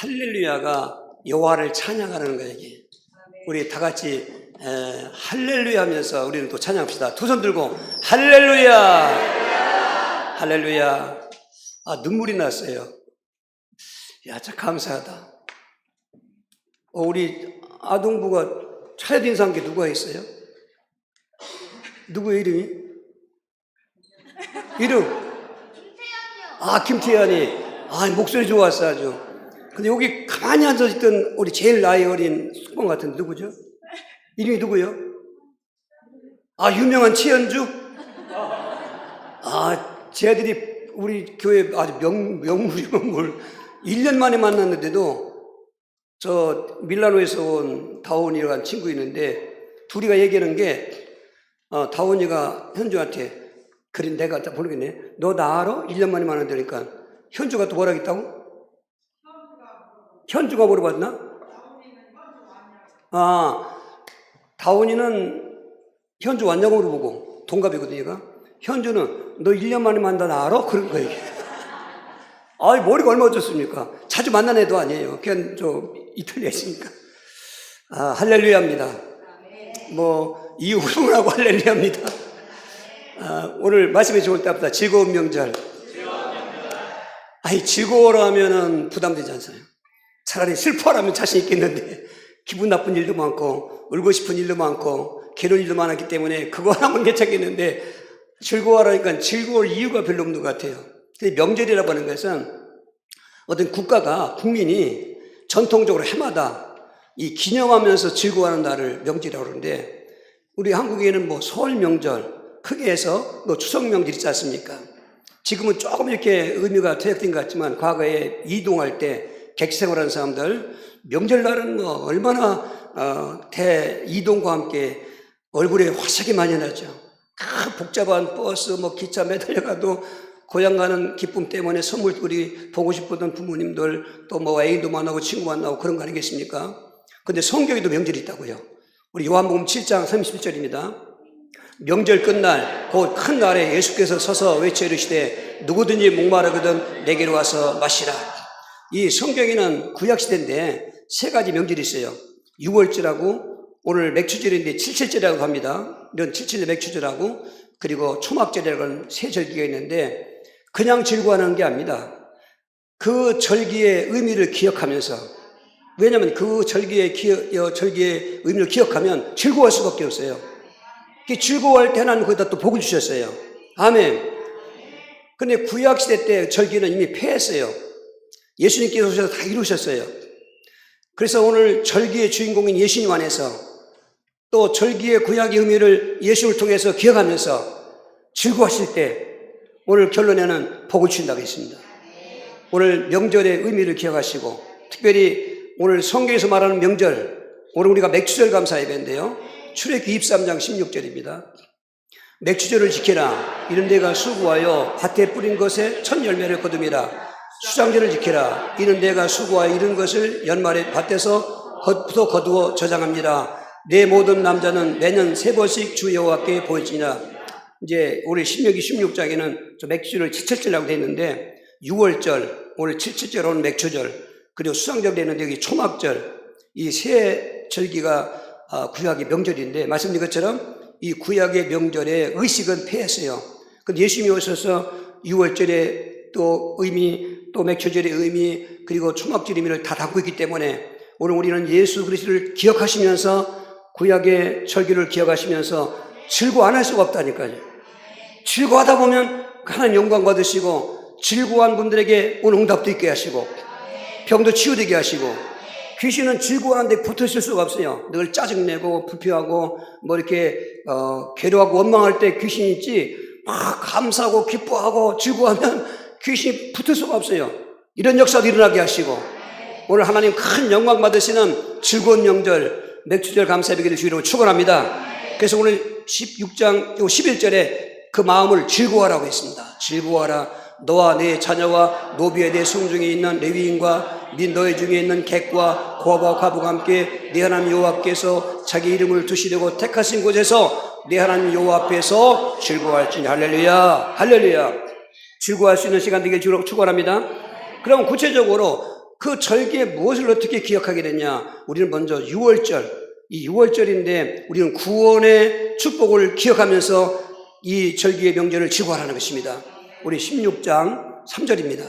할렐루야가 여호와를 찬양하는 거예요. 이게. 우리 다 같이 할렐루야 하면서 우리는 또 찬양합시다. 두 손 들고 할렐루야, 할렐루야. 아, 눈물이 났어요. 야, 참 감사하다. 우리 아동부가 차려진 게 누가 있어요? 누구의 이름이? 이름? 아, 김태현이. 아, 목소리 좋았어 아주. 근데 여기 가만히 앉아있던 우리 제일 나이 어린 수범 같은 누구죠? 이름이 누구요? 아, 유명한 최현주? 아, 쟤들이 우리 교회 아주 명물 1년 만에 만났는데도 저 밀라노에서 온 다원이라는 친구 있는데 둘이가 얘기하는 게 다원이가 현주한테 그래 내가 모르겠네. 너 나 알아? 1년 만에 만난다니까. 현주가 또 뭐라 했다고? 현주가 물어봤나? 아, 다원이는 현주 왔냐고 물어보고 동갑이거든 얘가. 현주는 너 1년 만에 만나 나 알아? 그런 거예요. 아이, 머리가 얼마나 좋습니까? 자주 만난 애도 아니에요. 그냥 좀 이탈리아 있으니까. 아, 할렐루야입니다. 뭐 이유를 하고 할렐루야입니다. 아, 오늘 말씀이 좋을 때마다 즐거운 명절. 아이, 즐거워라 하면은 부담되지 않아요. 차라리 슬퍼하라면 자신 있겠는데 기분 나쁜 일도 많고 울고 싶은 일도 많고 괴로운 일도 많았기 때문에 그거 하나만 괜찮겠는데 즐거워하라니까 즐거울 이유가 별로 없는 것 같아요. 근데 명절이라고 하는 것은 어떤 국가가 국민이 전통적으로 해마다 이 기념하면서 즐거워하는 날을 명절이라고 그러는데 우리 한국에는 뭐 설 명절 크게 해서 뭐 추석 명절 있지 않습니까? 지금은 조금 이렇게 의미가 퇴역된 것 같지만 과거에 이동할 때 객생활하는 사람들 명절날은 뭐 얼마나 대이동과 함께 얼굴에 화색이 많이 나죠. 복잡한 버스 뭐 기차 매달려가도 고향 가는 기쁨 때문에 선물들이 보고 싶었던 부모님들 또 뭐 애인도 만나고 친구 만나고 그런 거 아니겠습니까? 근데 성경에도 명절이 있다고요. 우리 요한복음 7장 31절입니다. 명절 끝날 곧 큰 날에 예수께서 서서 외쳐 이르시되 누구든지 목마르거든 내게로 와서 마시라. 이 성경에는 구약시대인데 세 가지 명절이 있어요. 유월절하고 오늘 맥추절인데 칠칠절이라고 합니다. 이런 칠칠절 맥추절하고 그리고 초막절이라는 세 절기가 있는데 그냥 즐거워하는 게 아닙니다. 그 절기의 의미를 기억하면서 왜냐하면 그 절기의 의미를 기억하면 즐거워할 수밖에 없어요. 즐거워할 때 하나님 거기다 또 복을 주셨어요. 아멘. 그런데 구약시대 때 절기는 이미 폐했어요. 예수님께서 오셔서 다 이루셨어요. 그래서 오늘 절기의 주인공인 예수님 안에서 또 절기의 구약의 의미를 예수를 통해서 기억하면서 즐거워하실 때 오늘 결론에는 복을 주신다고 했습니다. 오늘 명절의 의미를 기억하시고 특별히 오늘 성경에서 말하는 명절 오늘 우리가 맥추절 감사 예배인데요. 출애굽기 23장 16절입니다. 맥추절을 지키라. 이는 내가 수고하여 밭에 뿌린 것에 첫 열매를 거둠이라. 수장절을 지키라. 이는 내가 수고하여 이룬 것을 연말에 밭에서 거두어 저장합니다. 내 모든 남자는 매년 3번씩 주 여호와께 보일지니라. 이제 우리 신명기 16장에는 저 맥추절을 칠칠절이라고 되어 있는데 6월절, 오늘 칠칠절 오늘 맥추절, 그리고 수장절 되는데 여기 초막절, 이 세 절기가 구약의 명절인데 말씀드린 것처럼 이 구약의 명절의 의식은 폐했어요. 근데 예수님이 오셔서 6월절의 또 의미, 또 맥추절의 의미, 그리고 초막절 의미를 다 담고 있기 때문에 오늘 우리는 예수 그리스도를 기억하시면서 구약의 절기를 기억하시면서 즐거워 안 할 수가 없다니까요. 즐거워하다 보면 하나님 영광 받으시고 즐거워한 분들에게 오늘 응답도 있게 하시고 병도 치유되게 하시고 귀신은 즐거워하는데 붙어 있을 수가 없어요. 늘 짜증내고 불평하고 뭐 이렇게 괴로워하고 원망할 때 귀신이 있지 막 감사하고 기뻐하고 즐거워하면 귀신이 붙을 수가 없어요. 이런 역사도 일어나게 하시고 오늘 하나님 큰 영광 받으시는 즐거운 명절 맥추절 감사예배를 주기로 축원합니다. 그래서 오늘 16장 11절에 그 마음을 즐거워하라고 했습니다. 즐거워하라. 너와 내 자녀와 노비에 내 성중에 있는 레위인과 및 너희 중에 있는 객과 고아와 과부가 함께 내 하나님 여호와께서 자기 이름을 두시려고 택하신 곳에서 내 하나님 여호와 앞에서 즐거워할지니. 할렐루야, 할렐루야. 즐거워할 수 있는 시간 되길 주로 축원합니다. 그럼 구체적으로 그 절기에 무엇을 어떻게 기억하게 됐냐? 우리는 먼저 유월절, 이 유월절인데 우리는 구원의 축복을 기억하면서 이 절기의 명절을 지고하라는 것입니다. 우리 16장 3절입니다.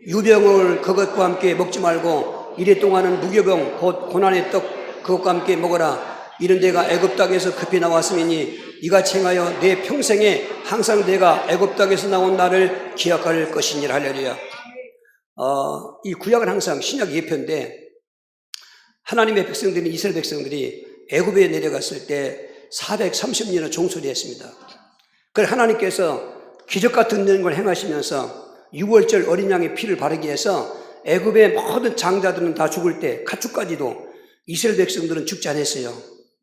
유병을 그것과 함께 먹지 말고 이래 동안은 무교병 곧 고난의 떡 그것과 함께 먹어라. 이런 내가 애굽 땅에서 급히 나왔음이니 이같이 행하여 내 평생에 항상 내가 애굽 땅에서 나온 나를 기억할 것이니라. 할렐루야. 이 구약은 항상 신약 예표인데 하나님의 백성들이 이스라엘 백성들이 애굽에 내려갔을 때 430년을 종소리했습니다. 그래서 하나님께서 기적 같은 걸 행하시면서 유월절 어린 양의 피를 바르게 해서 애굽의 모든 장자들은 다 죽을 때 가축까지도 이스라엘 백성들은 죽지 않았어요.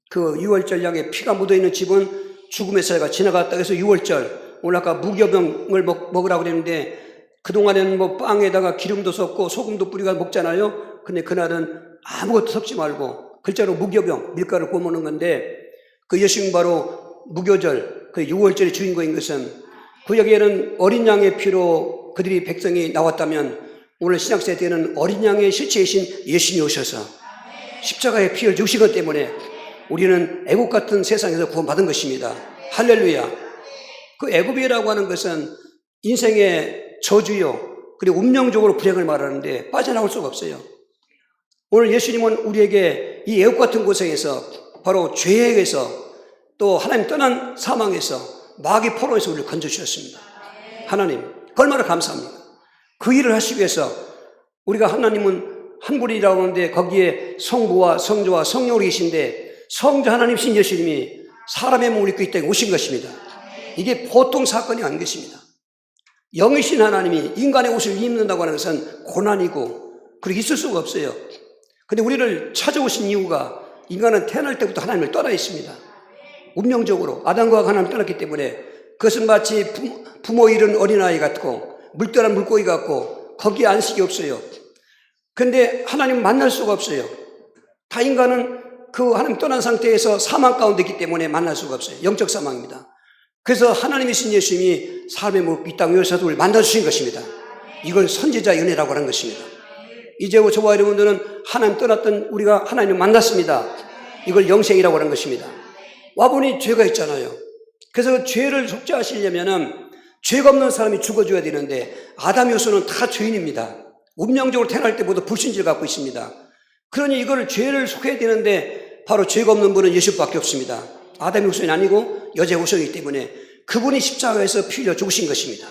그 유월절 양의 피가 묻어있는 집은 죽음의 사회가 지나갔다 해서 유월절 오늘 아까 무교병을 먹으라고 그랬는데 그동안에는 뭐 빵에다가 기름도 섞고 소금도 뿌리가 먹잖아요. 근데 그날은 아무것도 섞지 말고 글자로 무교병 밀가루 구워 먹는 건데 그 예수님 바로 무교절 그 유월절의 주인공인 것은 구약에는 어린 양의 피로 그들이 백성이 나왔다면 오늘 신약세대에는 어린 양의 실체이신 예수님이 오셔서 십자가의 피를 주신 것 때문에 우리는 애굽 같은 세상에서 구원받은 것입니다. 할렐루야. 그 애굽이라고 하는 것은 인생의 저주요 그리고 운명적으로 불행을 말하는데 빠져나올 수가 없어요. 오늘 예수님은 우리에게 이 애굽 같은 곳에서 바로 죄에서 또 하나님 떠난 사망에서 마귀 포로에서 우리를 건져주셨습니다. 하나님 그 얼마나 감사합니다. 그 일을 하시기 위해서 우리가 하나님은 한 분이라고 하는데 거기에 성부와 성자와 성령으로 계신데 성자 하나님이신 예수님이 사람의 몸을 입고 이 땅에 오신 것입니다. 이게 보통 사건이 아닌 것입니다. 영이신 하나님이 인간의 옷을 입는다고 하는 것은 고난이고 그렇게 있을 수가 없어요. 근데 우리를 찾아오신 이유가 인간은 태어날 때부터 하나님을 떠나 있습니다. 운명적으로 아담과 하나님을 떠났기 때문에 그것은 마치 부모 잃은 어린아이 같고 물 떠난 물고기 같고 거기에 안식이 없어요. 근데 하나님을 만날 수가 없어요. 다 인간은 그 하나님 떠난 상태에서 사망 가운데 있기 때문에 만날 수가 없어요. 영적 사망입니다. 그래서 하나님이신 예수님이 사람의 몸 이 땅 위에서 우리를 만나주신 것입니다. 이걸 선지자의 은혜라고 하는 것입니다. 이제 저와 여러분들은 하나님 떠났던 우리가 하나님을 만났습니다. 이걸 영생이라고 하는 것입니다. 와보니 죄가 있잖아요. 그래서 그 죄를 속죄하시려면은 죄가 없는 사람이 죽어줘야 되는데 아담 요소는 다 죄인입니다. 운명적으로 태어날 때부터 불신지를 갖고 있습니다. 그러니 이거를 죄를 속해야 되는데 바로 죄가 없는 분은 예수밖에 없습니다. 아담의 후손이 아니고 여자의 후손이기 때문에 그분이 십자가에서 피 흘려 죽으신 것입니다.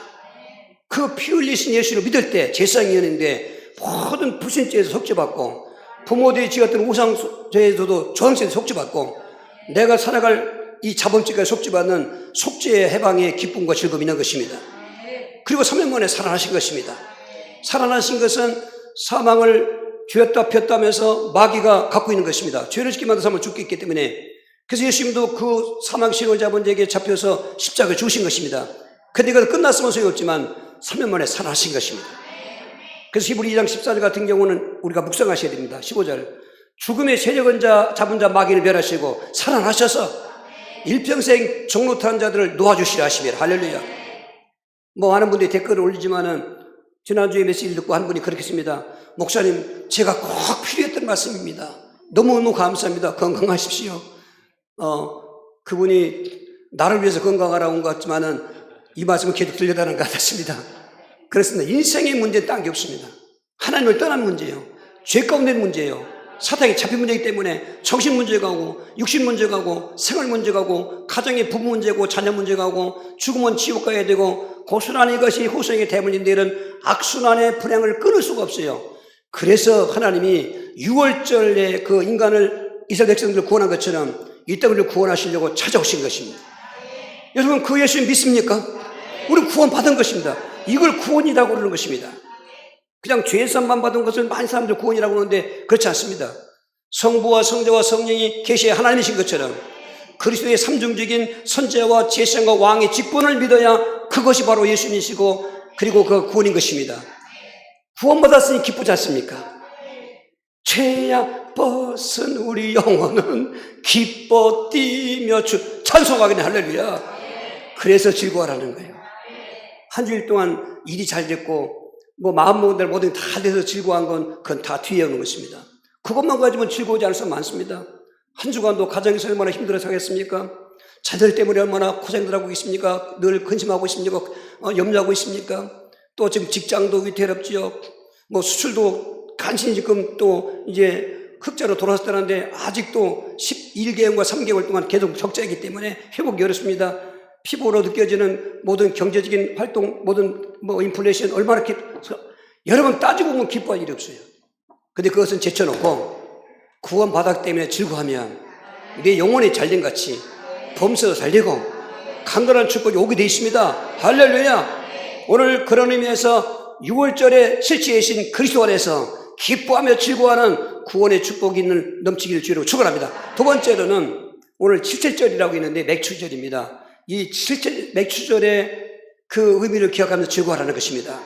그 피 흘리신 예수를 믿을 때 제사장이 되는데 모든 불신죄에서 속죄받고 부모들이 지었던 우상죄에서도 조항죄에서 속죄받고 내가 살아갈 이 자본주의까지 속죄받는 속죄의 해방의 기쁨과 즐거움이 있는 것입니다. 그리고 3년 만에 살아나신 것입니다. 살아나신 것은 사망을 죄였다 폈다면서 마귀가 갖고 있는 것입니다. 죄를 짓게 만든 사람은 죽게 있기 때문에 그래서 예수님도 그 사망식을 잡은 자에게 잡혀서 십자가에 죽으신 것입니다. 그런데 이것도 끝났으면 소용없지만 3년 만에 살아나신 것입니다. 그래서 히브리 2장 14절 같은 경우는 우리가 묵상하셔야 됩니다. 15절 죽음의 세력은 잡은 자 마귀를 멸하시고 살아나셔서 일평생 종노릇한 자들을 놓아주시려 하시며 할렐루야. 뭐 많은 분들이 댓글을 올리지만은 지난주에 메시지를 듣고 한 분이 그렇게 했습니다. 목사님 제가 꼭 필요했던 말씀입니다. 너무너무 감사합니다. 건강하십시오. 그분이 나를 위해서 건강하라고 온 것 같지만은 이 말씀은 계속 들려다는 것 같았습니다. 그렇습니다. 인생의 문제는 딴 게 없습니다. 하나님을 떠난 문제예요. 죄 가운데 문제예요. 사탄이 잡힌 문제이기 때문에 정신 문제가 오고 육신 문제가 오고 생활 문제가 오고 가정의 부부 문제고 자녀 문제가 오고 죽으면 지옥 가야 되고 고순환이 것이 후생의 대문인데 이런 악순환의 불행을 끊을 수가 없어요. 그래서 하나님이 6월절에 그 인간을 이스라엘 백성들을 구원한 것처럼 이 땅을 구원하시려고 찾아오신 것입니다. 여러분 그 예수님 믿습니까? 우리 구원 받은 것입니다. 이걸 구원이라고 그러는 것입니다. 그냥 죄산만 받은 것을 많은 사람들 구원이라고 하는데 그렇지 않습니다. 성부와 성자와 성령이 계시의 하나님이신 것처럼 그리스도의 삼중적인 선제와 제사장과 왕의 직분을 믿어야 그것이 바로 예수님이시고 그리고 그 구원인 것입니다. 구원받았으니 기쁘지 않습니까? 죄악 벗은 우리 영혼은 기뻐 뛰며 찬송하겠네. 할렐루야. 그래서 즐거워하라는 거예요. 한 주일 동안 일이 잘 됐고 뭐 마음 먹은 대로 모든 게 다 돼서 즐거워한 건 그건 다 뒤에 오는 것입니다. 그것만 가지면 즐거우지 않을 사람 많습니다. 한 주간도 가정에서 얼마나 힘들어 사겠습니까? 자녀들 때문에 얼마나 고생들 하고 있습니까? 늘 근심하고 있습니까? 염려하고 있습니까? 또 지금 직장도 위태롭지요. 뭐 수출도 간신히 지금 또 이제 흑자로 돌아섰다는데 아직도 11개월과 3개월 동안 계속 적자이기 때문에 회복이 어렵습니다. 피부로 느껴지는 모든 경제적인 활동, 모든 뭐 인플레이션 얼마나 여러분 따지고 보면 기뻐할 일이 없어요. 근데 그것은 제쳐놓고 구원 바닥 때문에 즐거워하면 내 영혼이 잘된 같이 범서도 잘되고 강건한 축복이 오게 되어 있습니다. 할렐루야. 오늘 그런 의미에서 6월절에 실제이신 그리스도 안에서 기뻐하며 즐거워하는 구원의 축복이 있는 넘치기를 주로 축원합니다. 두 번째로는 오늘 7절이라고 있는데 맥추절입니다. 이 7절 맥추절의 그 의미를 기억하면서 즐거워하라는 것입니다.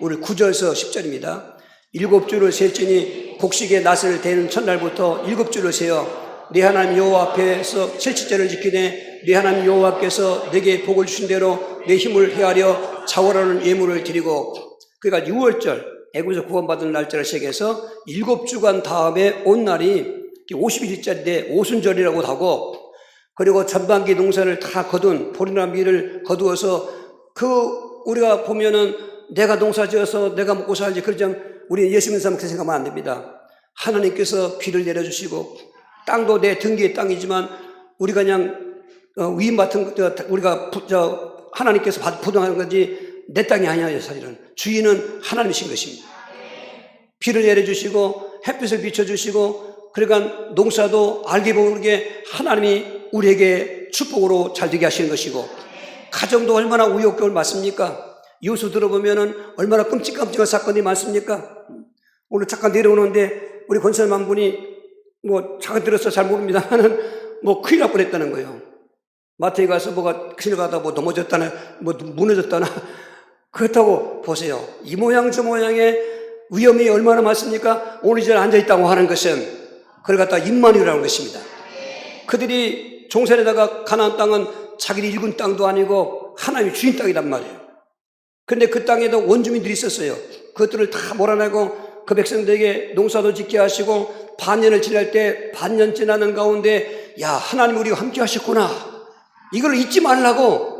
오늘 9절에서 10절입니다. 7주를 셀지니 곡식의 낫을 대는 첫날부터 7주를 세어 네 하나님 여호와 앞에서 7주절을 지키되 네 하나님 여호와께서 내게 복을 주신 대로 내 힘을 헤아려 자원하는 예물을 드리고, 그러니까 6월절 애굽에서 구원받은 날짜를 시작해서 7주간 다음에 온 날이 50일짜리인데 오순절이라고 하고, 그리고 전반기 농사를 다 거둔 보리나 밀을 거두어서 우리가 보면은 내가 농사 지어서 내가 먹고 살지 그러자면 우리 예수 믿는 사람 그렇게 생각하면 안 됩니다. 하나님께서 비를 내려주시고 땅도 내 등기의 땅이지만 우리가 그냥 위임받은 우리가 하나님께서 부동하는 건지 내 땅이 아니에요. 사실은 주인은 하나님이신 것입니다. 비를 내려주시고 햇빛을 비춰주시고, 그러니까 농사도 알게 모르게 하나님이 우리에게 축복으로 잘 되게 하시는 것이고, 가정도 얼마나 우여곡절 많습니까? 이웃을 들어보면은 얼마나 끔찍끔찍한 사건이 많습니까? 오늘 잠깐 내려오는데 우리 권사님 한 분이 뭐 잠깐 들어서 잘 모릅니다만은 뭐 큰일 날 뻔했다는 거예요. 마트에 가서 뭐가 큰일 가다 뭐 넘어졌다나 뭐 무너졌다나. 그렇다고 보세요. 이 모양 저 모양의 위험이 얼마나 많습니까? 오늘 이 자리에 앉아있다고 하는 것은 그걸 갖다 임마누엘이라는 것입니다. 그들이 종살에다가 가나안 땅은 자기들이 일군 땅도 아니고 하나님의 주인 땅이란 말이에요. 그런데 그 땅에도 원주민들이 있었어요. 그것들을 다 몰아내고 그 백성들에게 농사도 짓게 하시고 반년을 지날 때 반년 지나는 가운데 야, 하나님 우리와 함께 하셨구나, 이걸 잊지 말라고.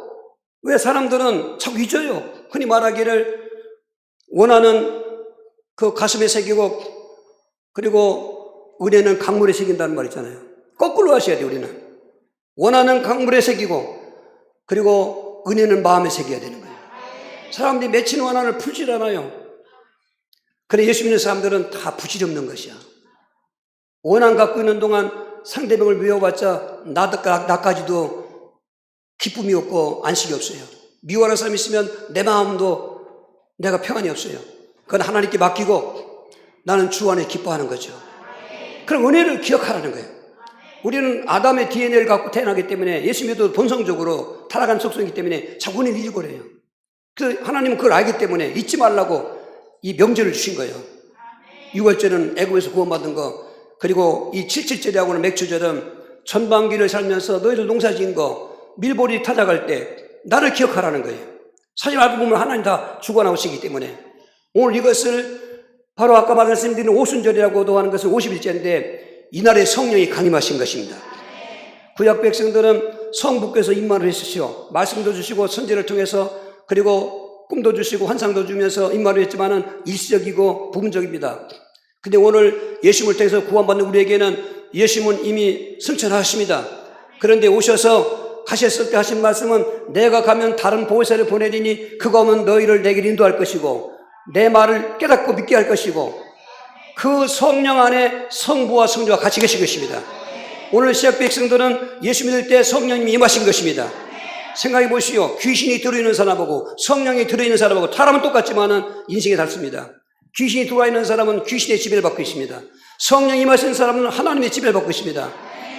왜 사람들은 자꾸 잊어요. 흔히 말하기를 원하는 그 가슴에 새기고 그리고 은혜는 강물에 새긴다는 말 있잖아요. 거꾸로 하셔야 돼요. 우리는 원하는 강물에 새기고 그리고 은혜는 마음에 새겨야 되는 거예요. 사람들이 맺힌 원한을 풀질 않아요. 그래 예수 믿는 사람들은 다 부질없는 것이야. 원한 갖고 있는 동안 상대방을 미워봤자 나까지도 기쁨이 없고 안식이 없어요. 미워하는 사람이 있으면 내 마음도 내가 평안이 없어요. 그건 하나님께 맡기고 나는 주 안에 기뻐하는 거죠. 그럼 은혜를 기억하라는 거예요. 우리는 아담의 DNA를 갖고 태어나기 때문에 예수 믿어도 본성적으로 타락한 속성이기 때문에 자꾸 은혜를 잊어버려요. 그래서 하나님은 그걸 알기 때문에 잊지 말라고 이 명절을 주신 거예요. 6월절은 애굽에서 구원받은 거, 그리고 이 7.7절이라고 하는 맥추절은 전반기를 살면서 너희들 농사지은 거 밀보리 타작할 때 나를 기억하라는 거예요. 사실 알고 보면 하나님 다 주관하시기 때문에 오늘 이것을 바로 아까 말씀드린 오순절이라고도 하는 것은 50일째인데 이날에 성령이 강림하신 것입니다. 구약 백성들은 성부께서 임마를 했으시오. 말씀도 주시고 선지를 통해서 그리고 꿈도 주시고 환상도 주면서 임마를 했지만은 일시적이고 부분적입니다. 근데 오늘 예수님을 통해서 구원받는 우리에게는 예수님은 이미 승천하십니다. 그런데 오셔서 가셨을 때 하신 말씀은 내가 가면 다른 보혜사를 보내리니 그가 오면 너희를 내게 인도할 것이고 내 말을 깨닫고 믿게 할 것이고 그 성령 안에 성부와 성자가 같이 계신 것입니다. 오늘 시작 백성들은 예수 믿을 때 성령님이 임하신 것입니다. 생각해 보시오. 귀신이 들어있는 사람하고 성령이 들어있는 사람하고 사람은 똑같지만은 인생이 다릅니다. 귀신이 들어와 있는 사람은 귀신의 지배를 받고 있습니다. 성령이 임하신 사람은 하나님의 지배를 받고 있습니다.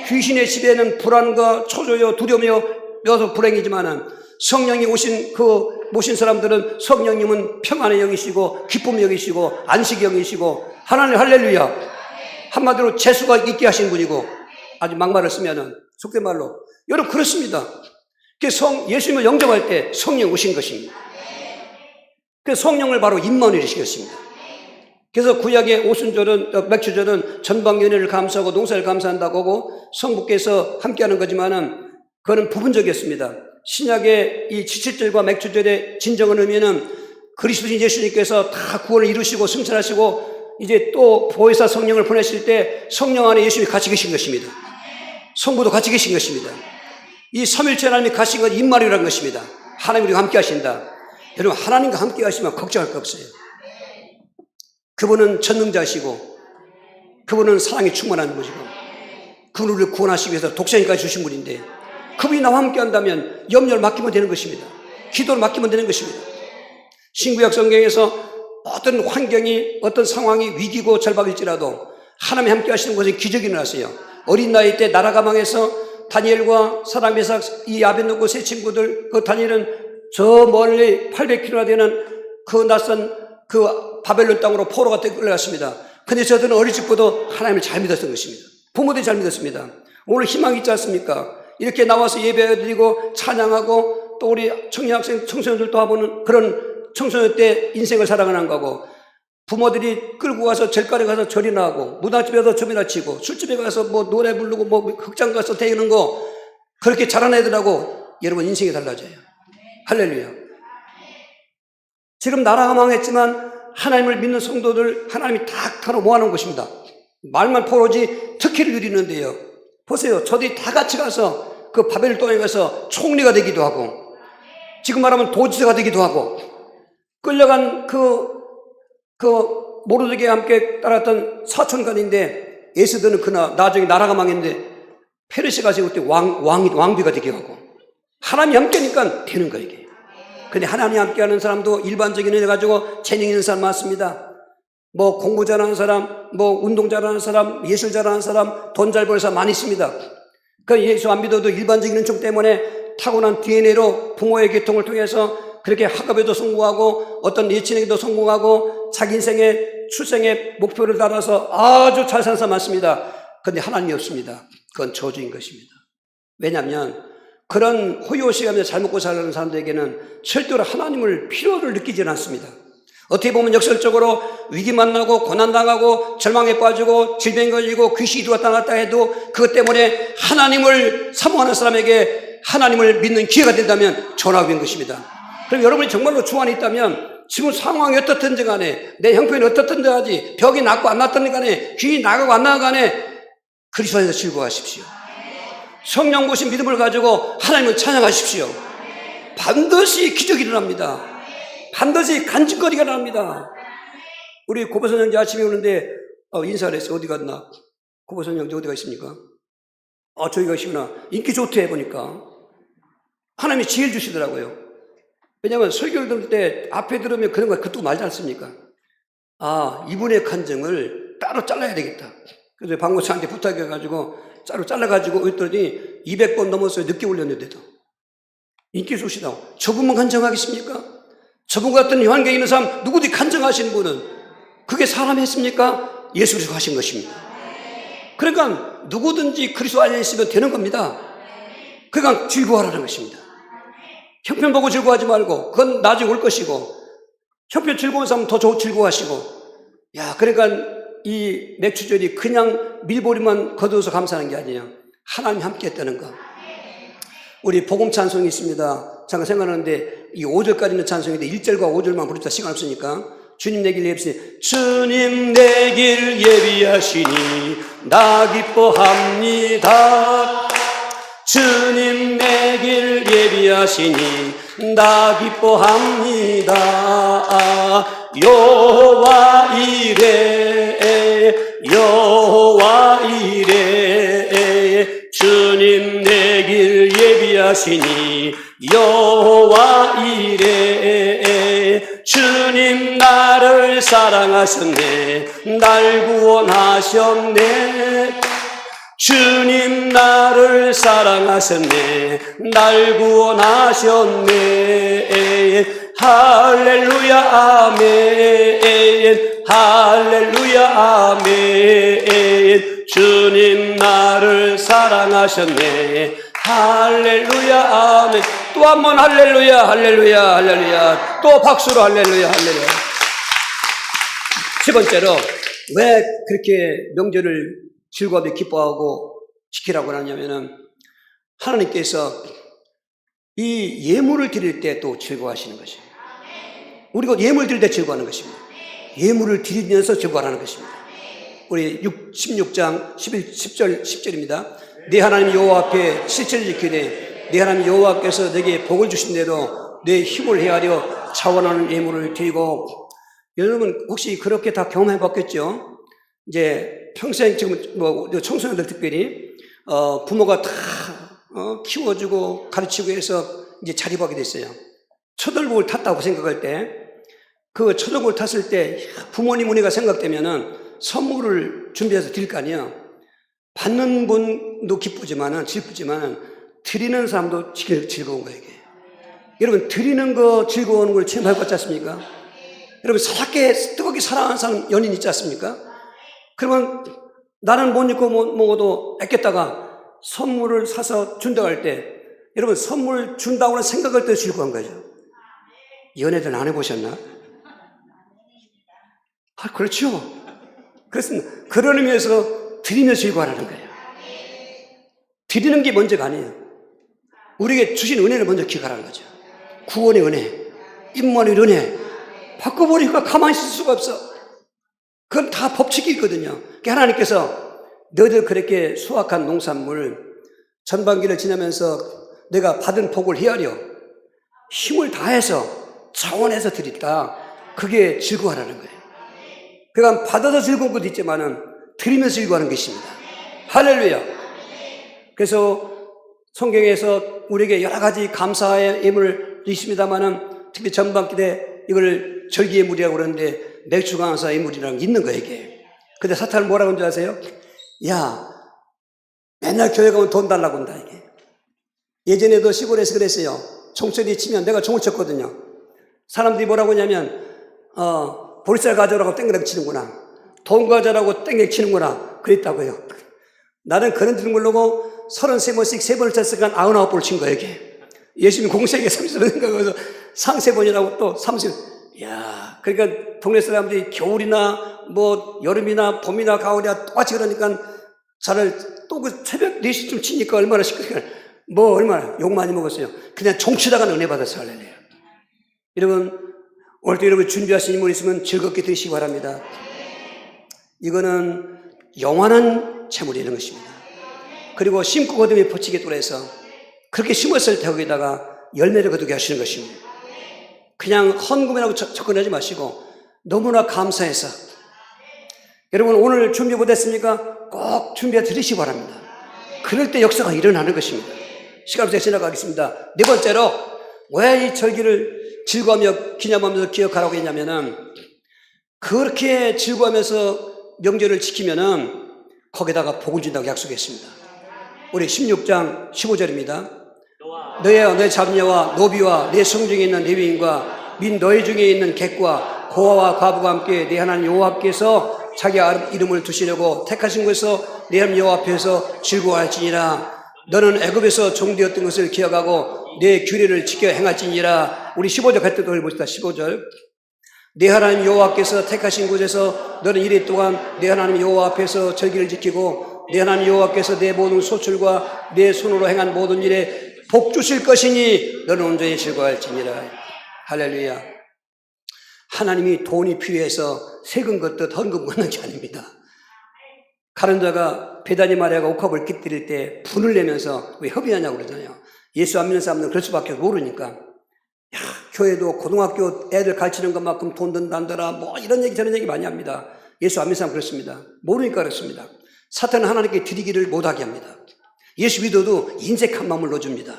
귀신의 지배는 불안과 초조요 두려움이요 여서 불행이지만은 성령이 모신 사람들은 성령님은 평안의 영이시고 기쁨의 영이시고 안식의 영이시고 하나님 할렐루야. 한마디로 재수가 있게 하신 분이고 아주 막말을 쓰면은 속된 말로 여러분 그렇습니다. 예수님을 영접할 때 성령 오신 것입니다. 그 성령을 바로 임마누엘이시켰습니다. 그래서 구약의 오순절은, 맥주절은 전방연회를 감사하고 농사를 감사한다고 하고 성부께서 함께하는 거지만은 그거는 부분적이었습니다. 신약의 이 지칠절과 맥주절의 진정한 의미는 그리스도인 예수님께서 다 구원을 이루시고 승천하시고 이제 또 보혜사 성령을 보내실 때 성령 안에 예수님이 같이 계신 것입니다. 성부도 같이 계신 것입니다. 이 삼일체 하나님이 가신 건 임마누엘이라는 것입니다. 하나님이 우리와 함께 하신다. 여러분, 하나님과 함께 하시면 걱정할 거 없어요. 그분은 전능자시고 그분은 사랑이 충만한 분이고 그분을 우리를 구원하시기 위해서 독생자까지 주신 분인데 그분이 나와 함께 한다면 염려를 맡기면 되는 것입니다. 기도를 맡기면 되는 것입니다. 신구약 성경에서 어떤 환경이, 어떤 상황이 위기고 절박일지라도 하나님이 함께 하시는 것은 기적이 일어났어요. 어린 나이 때 나라가 망해서 다니엘과 사람 메삭, 이 아벤노고 세 친구들, 그 다니엘은 저 멀리 800km나 되는 그 낯선 그 바벨론 땅으로 포로가 끌려갔습니다. 근데 저들은 어리직부도 하나님을 잘 믿었던 것입니다. 부모들이 잘 믿었습니다. 오늘 희망이 있지 않습니까? 이렇게 나와서 예배드리고 찬양하고 또 우리 청년학생, 청소년들도 와보는 그런 청소년 때 인생을 살아가는 거고 부모들이 끌고 가서 절간에 가서 절이나 하고 무당집에 가서 점이나 치고 술집에 가서 뭐 노래 부르고 뭐 극장 가서 대기는 거 그렇게 잘하는 애들하고 여러분 인생이 달라져요. 할렐루야. 지금 나라가 망했지만 하나님을 믿는 성도들 하나님이 다 모아놓은 것입니다. 말만 포로지 특혜를 누리는데요. 보세요. 저들이 다 같이 가서 그 바벨 땅에 가서 총리가 되기도 하고 지금 말하면 도지사가 되기도 하고 끌려간 그 모르드게와 함께 따랐던 사촌간인데 에스더는 그나 나중에 나라가 망했는데 페르시아가 지금 그때 왕비가 되기도 하고 하나님이 함께니까 되는 거예요 이게. 근데 하나님이 함께하는 사람도 일반적인 은혜 가지고 재능 있는 사람 많습니다. 뭐 공부 잘하는 사람, 뭐 운동 잘하는 사람, 예술 잘하는 사람, 돈 잘 버는 사람 많이 있습니다. 그 예수 안 믿어도 일반적인 은총 때문에 타고난 DNA로 부모의 계통을 통해서 그렇게 학업에도 성공하고 어떤 예체능에도 성공하고 자기 인생의 출생의 목표를 달아서 아주 잘 사는 사람 많습니다. 그런데 하나님이 없습니다. 그건 저주인 것입니다. 왜냐하면 그런 호요시가면서 잘 먹고 살는 사람들에게는 절대로 하나님을 필요를 느끼지는 않습니다. 어떻게 보면 역설적으로 위기 만나고 고난당하고 절망에 빠지고 질병이 걸리고 귀신이 들어왔다 나왔다 해도 그것 때문에 하나님을 사모하는 사람에게 하나님을 믿는 기회가 된다면 전화된 것입니다. 그럼 여러분이 정말로 주 안에 있다면 지금 상황이 어떻든지 간에 내 형편이 어떻든지 하지 벽이 났고 안 났든지 간에 귀인이 나가고 안 나가고 간에 그리스도 안에서 즐거워하십시오. 성령 보신 믿음을 가지고 하나님을 찬양하십시오. 반드시 기적이 일어납니다. 반드시 간증거리가 일어납니다. 우리 고보선 형제 아침에 오는데 인사를 했어요. 어디 갔나? 고보선 형제 어디가 있습니까? 저기 가시구나. 인기 좋대 보니까 하나님이 지혜를 주시더라고요. 왜냐하면 설교를 들을 때 앞에 들으면 그런 거 그것도 말지 않습니까? 이분의 간증을 따로 잘라야 되겠다. 그래서 박모차한테 부탁해가지고 따로 잘라가지고 했더니 200번 넘었어요. 늦게 올렸는데도. 인기 좋으시다고. 저분만 간증하겠습니까? 저분 같은 환경에 있는 사람 누구든지 간증하시는 분은 그게 사람이 했습니까? 예수 그리스도가 하신 것입니다. 그러니까 누구든지 그리스도 안에 있으면 되는 겁니다. 그러니까 즐거워하라는 것입니다. 형편 보고 즐거워하지 말고 그건 나중에 올 것이고 형편 즐거운 사람은 더 즐거워하시고 그러니까 이 맥주절이 그냥 밀보리만 거두어서 감사하는 게 아니에요. 하나님이 함께 했다는 거. 우리 복음 찬송이 있습니다. 잠깐 생각하는데 이 5절까지 있는 찬송인데 1절과 5절만 부르자 시간 없으니까 주님 내 길 예비하시니 주님 내 길 예비하시니 나 기뻐합니다. 주님 내 길 예비하시니 나 기뻐합니다. 여호와 이레 여호와 이레 주님 내 길 예비하시니 여호와 이레 주님 나를 사랑하셨네 날 구원하셨네 주님 나를 사랑하셨네 날 구원하셨네 할렐루야 아멘 할렐루야 아멘 주님 나를 사랑하셨네 할렐루야, 아멘. 또 한 번 할렐루야, 할렐루야, 할렐루야. 또 박수로 할렐루야, 할렐루야. 세 번째로, 왜 그렇게 명절을 즐거움에 기뻐하고 지키라고 하냐면은, 하나님께서 이 예물을 드릴 때 또 즐거워하시는 것입니다. 우리가 예물 드릴 때 즐거워하는 것입니다. 예물을 드리면서 즐거워하는 것입니다. 우리 16장 10절입니다. 네 하나님 여호와 앞에 실체를 지키되 네 하나님 여호와께서 내게 복을 주신 대로 내 힘을 헤아려 자원하는 예물을 드리고. 여러분 혹시 그렇게 다 경험해 봤겠죠? 이제 평생 지금 뭐 청소년들 특별히 부모가 다 키워주고 가르치고 해서 이제 자립하게 됐어요. 초등복을 탔다고 생각할 때, 그 초등복을 탔을 때 부모님 은혜가 생각되면은 선물을 준비해서 드릴 거 아니에요. 받는 분도 기쁘지만은 슬프지만은 드리는 사람도 즐거운 거예요. 이게. 여러분 드리는 거 즐거운 걸 체험해 봤지 않습니까? 여러분 뜨겁게 사랑하는 사람 연인 있지 않습니까? 그러면 나는 못 입고 먹어도 아꼈다가 선물을 사서 준다고 할 때, 여러분 선물 준다고 생각할 때 즐거운 거죠. 연애들 안 해보셨나? 그렇죠. 그렇습니다. 그런 의미에서 드리며 즐거워하는 거예요. 드리는 게 먼저가 아니에요. 우리에게 주신 은혜를 먼저 기억하라는 거죠. 구원의 은혜, 임무의 은혜. 바꿔버리니까 가만히 있을 수가 없어. 그건 다 법칙이 있거든요. 하나님께서 너희들 그렇게 수확한 농산물 전반기를 지나면서 내가 받은 복을 헤아려 힘을 다해서 자원해서 드렸다. 그게 즐거워하라는 거예요. 그러니까 받아서 즐거운 것도 있지만은 드리면서 즐거워하는 것입니다. 할렐루야. 그래서 성경에서 우리에게 여러 가지 감사의 예물이 있습니다만은 특히 전반기 때 이걸 절기 예물이라고 그러는데 맥주 감사 예물이라는 게 있는 거예요, 이게. 근데 사탄은 뭐라고 하는 줄 아세요? 야, 맨날 교회 가면 돈 달라고 한다, 이게. 예전에도 시골에서 그랬어요. 종소리 치면 내가 종을 쳤거든요. 사람들이 뭐라고 하냐면, 볼살 가져라고 땡그랑 치는구나. 돈 가져라고 땡겨 치는구나. 그랬다고요. 나는 그런 줄 모르고 33번씩 3번을 쳤으니까 99번을 친 거예요, 이게. 예수님 공생에 30번 생각해서 상세번이라고 또 30. 야, 그러니까 동네 사람들이 겨울이나 뭐 여름이나 봄이나 가을이나 똑같이 그러니까 저를 또 그 새벽 4시쯤 치니까 얼마나 시끄러워. 뭐 얼마나 욕 많이 먹었어요. 그냥 종치다가는 은혜 받았어요. 할렐루야. 여러분, 오늘도 여러분 준비하신 인물 있으면 즐겁게 드시기 바랍니다. 이거는 영원한 재물이라는 것입니다. 그리고 심고 거두면 포치게 돌아서 그렇게 심었을 때 거기다가 열매를 거두게 하시는 것입니다. 그냥 헌금이라고 접근하지 마시고 너무나 감사해서, 여러분 오늘 준비 못했습니까? 꼭 준비해 드리시기 바랍니다. 그럴 때 역사가 일어나는 것입니다. 시간 없이 지나가겠습니다. 네 번째로 왜 이 절기를 즐거워하며 기념하면서 기억하라고 했냐면은, 그렇게 즐거워하면서 명절을 지키면은 거기다가 복을 준다고 약속했습니다. 우리 16장 15절입니다. 너희와 너희 잡녀와 노비와 내 성중에 있는 레위인과 민 너희 중에 있는 객과 고아와 과부가 함께 내 하나님 여호와께서 자기 이름을 두시려고 택하신 곳에서 내 하나님 여호와 앞에서 즐거워할지니라. 너는 애굽에서 종되었던 것을 기억하고 내 규례를 지켜 행할지니라. 우리 15절 같이 읽어봅시다. 15절. 내 하나님 여호와께서 택하신 곳에서 너는 이래 동안 내 하나님 여호와 앞에서 절기를 지키고 내 하나님 여호와께서 내 모든 소출과 내 손으로 행한 모든 일에 복 주실 것이니 너는 온전히 즐거워할지니라. 할렐루야. 하나님이 돈이 필요해서 세금 걷듯 헌금 걷는 게 아닙니다. 가론자가 베다니 마리아가 옥합을 끼뜨릴 때 분을 내면서 왜 협의하냐고 그러잖아요. 예수 안 믿는 사람들은 그럴 수밖에 모르니까. 야, 교회도 고등학교 애들 가르치는 것만큼 돈 든다더라 뭐 이런 얘기 저런 얘기 많이 합니다. 예수 안 믿는 사람 그렇습니다. 모르니까 그렇습니다. 사탄은 하나님께 드리기를 못하게 합니다. 예수 믿어도 인색한 마음을 넣어줍니다.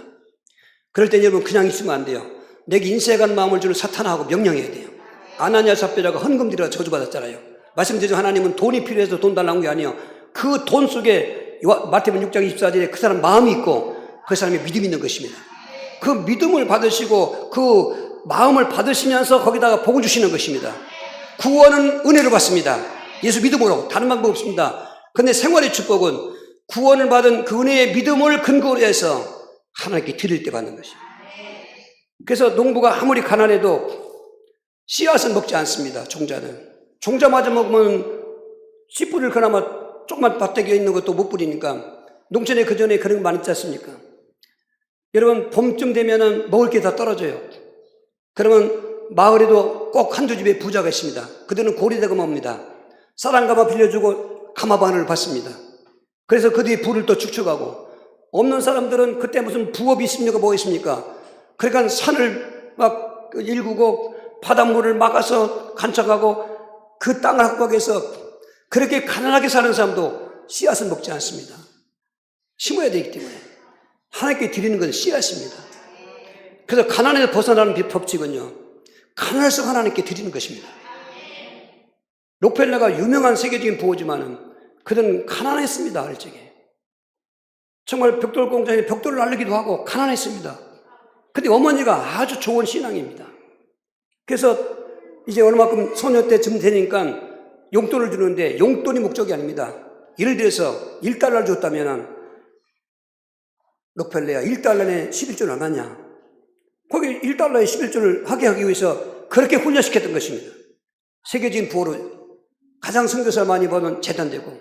그럴 때 여러분 그냥 있으면 안 돼요. 내게 인색한 마음을 주는 사탄하고 명령해야 돼요. 아나니아 삽비라가 헌금 드리라 저주받았잖아요. 말씀드리죠. 하나님은 돈이 필요해서 돈 달라는 게 아니에요. 그 돈 속에 마태복음 6장 24절에 그 사람 마음이 있고 그 사람의 믿음이 있는 것입니다. 그 믿음을 받으시고 그 마음을 받으시면서 거기다가 복을 주시는 것입니다. 구원은 은혜로 받습니다. 예수 믿음으로. 다른 방법 없습니다. 그런데 생활의 축복은 구원을 받은 그 은혜의 믿음을 근거로 해서 하나님께 드릴 때 받는 것이에요. 그래서 농부가 아무리 가난해도 씨앗은 먹지 않습니다. 종자마저 먹으면 씨 뿌릴 그나마 조금만 밭대기에 있는 것도 못 뿌리니까. 농촌에 그전에 그런 거 많이 있지 않습니까? 여러분 봄쯤 되면은 먹을 게 다 떨어져요. 그러면 마을에도 꼭 한두 집에 부자가 있습니다. 그들은 고리대금 옵니다. 쌀 한 가마 빌려주고 가마반을 받습니다. 그래서 그들이 부를 또 축축하고, 없는 사람들은 그때 무슨 부업이 있습니까? 뭐 있습니까? 그러니까 산을 막 일구고 바닷물을 막아서 간척하고 그 땅을 확보해서 그렇게 가난하게 사는 사람도 씨앗은 먹지 않습니다. 심어야 되기 때문에. 하나님께 드리는 건 씨앗입니다. 그래서 가난에서 벗어나는 법칙은요, 가난해서 하나님께 드리는 것입니다. 록펠러가 유명한 세계적인 부호지만은 그들은 가난했습니다. 일찍에 정말 벽돌 공장에 벽돌을 날리기도 하고 가난했습니다. 근데 어머니가 아주 좋은 신앙입니다. 그래서 이제 얼마큼 소녀 때쯤 되니까 용돈을 주는데, 용돈이 목적이 아닙니다. 예를 들어서 1달러를 줬다면 록펠러야 1달러에 11조 얼마냐, 거기 1달러에 11조를 하게 하기 위해서 그렇게 훈련시켰던 것입니다. 세계적인 부호로 가장 선교사 많이 버는 재단되고,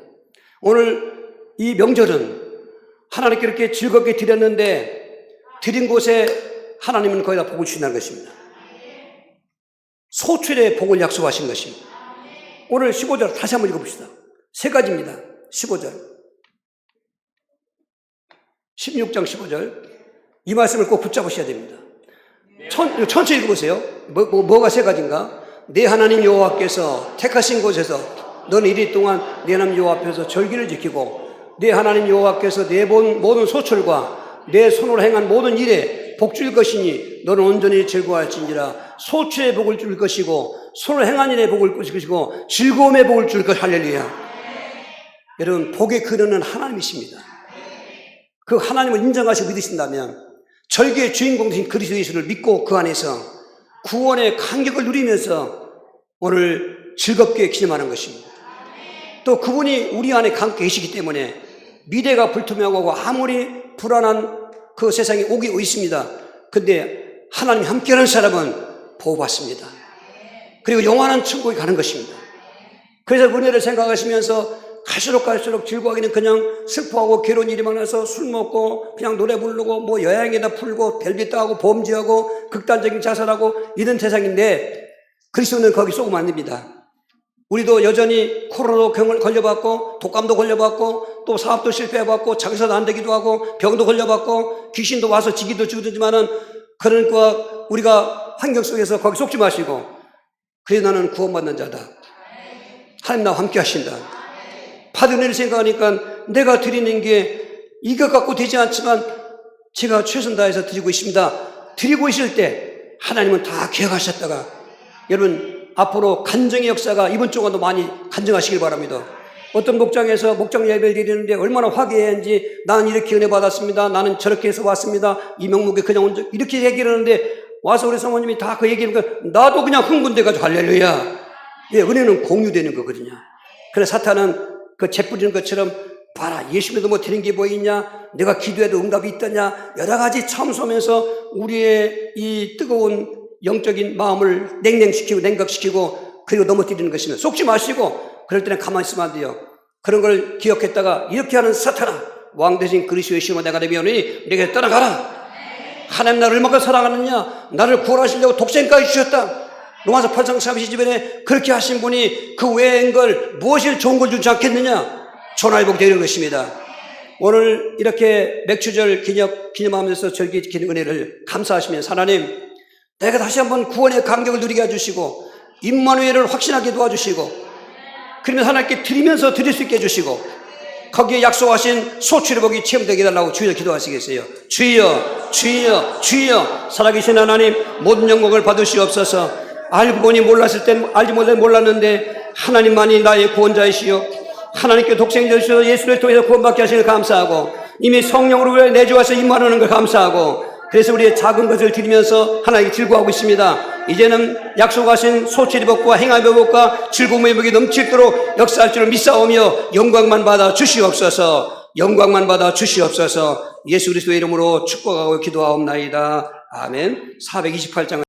오늘 이 명절은 하나님께 이렇게 즐겁게 드렸는데 드린 곳에 하나님은 거기다 복을 주신다는 것입니다. 소출의 복을 약속하신 것입니다. 오늘 15절 다시 한번 읽어봅시다. 세 가지입니다. 15절 16장 15절 이 말씀을 꼭 붙잡으셔야 됩니다. 천천히 읽어보세요. 뭐가 세 가지인가? 내 하나님 여호와께서 택하신 곳에서 너는 이리 동안 내 하나님 여호와 앞에서 절기를 지키고, 내 하나님 여호와께서 내 모든 소출과 내 손으로 행한 모든 일에 복 줄 것이니 너는 온전히 즐거워할지니라. 소출의 복을 줄 것이고 손으로 행한 일에 복을 줄 것이고 즐거움의 복을 줄 것. 할렐루야. 여러분 복의 근원은 하나님이십니다. 그 하나님을 인정하시고 믿으신다면 절기의 주인공 되신 그리스도 예수를 믿고 그 안에서 구원의 감격을 누리면서 오늘 즐겁게 기념하는 것입니다. 또 그분이 우리 안에 함께 계시기 때문에 미래가 불투명하고 아무리 불안한 그 세상이 오기 있습니다. 근데 하나님이 함께하는 사람은 보호받습니다. 그리고 영원한 천국에 가는 것입니다. 그래서 은혜를 생각하시면서 갈수록 즐거워하기는 그냥 슬퍼하고 괴로운 일이 많아서 술 먹고 그냥 노래 부르고 뭐 여행에다 풀고 별짓 다 하고 범죄하고 극단적인 자살하고 이런 세상인데, 그리스도는 거기 쏘면 안 됩니다. 우리도 여전히 코로나도 걸려봤고 독감도 걸려봤고 또 사업도 실패해봤고 장사도 안 되기도 하고 병도 걸려봤고 귀신도 와서 지기도 죽지만은, 그러니까 우리가 환경 속에서 거기 속지 마시고, 그래 나는 구원받는 자다. 하나님 나와 함께 하신다. 받은 일을 생각하니까 내가 드리는 게 이것 갖고 되지 않지만 제가 최선 다해서 드리고 있습니다. 드리고 있을 때 하나님은 다 기억하셨다가, 여러분 앞으로 간증의 역사가 이번 주간도 많이 간증하시길 바랍니다. 어떤 목장에서 목장 예배를 드리는데 얼마나 화기애애한지, 나는 이렇게 은혜 받았습니다. 나는 저렇게 해서 왔습니다. 이 명목에 그냥 온 적, 이렇게 얘기를 하는데 와서 우리 사모님이 다 그 얘기하니까 나도 그냥 흥분돼가지고 할렐루야. 예, 은혜는 공유되는 거거든요. 그래서 사탄은 그 재뿌리는 것처럼 봐라, 예수 믿어 뭐 드린 게 뭐 있냐, 내가 기도해도 응답이 있더냐, 여러 가지 참소하면서 우리의 이 뜨거운 영적인 마음을 냉랭시키고 냉각시키고 그리고 넘어뜨리는 것이면 속지 마시고, 그럴 때는 가만히 있으면 안 돼요. 그런 걸 기억했다가 이렇게 하는 사탄아, 왕 대신 그리스도의 심어 내가 되면이 내게 떠나가라. 하나님 나를 얼마나 사랑하느냐, 나를 구원하시려고 독생까지 주셨다. 로마서 8장 32절에 그렇게 하신 분이 그 외인 걸 무엇을 좋은 걸 주지 않겠느냐. 전화위복 되는 것입니다. 오늘 이렇게 맥주절 기념하면서 절기 지키는 은혜를 감사하시면서, 하나님 내가 다시 한번 구원의 감격을 누리게 해주시고 임마누엘을 확신하게 도와주시고, 그러면 하나님께 드리면서 드릴 수 있게 해주시고, 거기에 약속하신 소출의 복이 체험되게 해달라고 주여 기도하시겠어요. 주여 주여 주여, 살아계신 하나님 모든 영광을 받으시옵소서. 알고 보니 몰랐을 땐 알지 못해 몰랐는데 하나님만이 나의 구원자이시요, 하나님께 독생자이시여 예수를 통해서 구원받게 하시는 감사하고, 이미 성령으로 내주와서 임하는 걸 감사하고, 그래서 우리의 작은 것을 드리면서 하나님께 즐거워하고 있습니다. 이제는 약속하신 소출의 복과 행함의 복과 즐거움의 복이 넘치도록 역사할 줄을 믿사오며 영광만 받아 주시옵소서. 영광만 받아 주시옵소서. 예수 그리스도의 이름으로 축복하고 기도하옵나이다. 아멘. 428장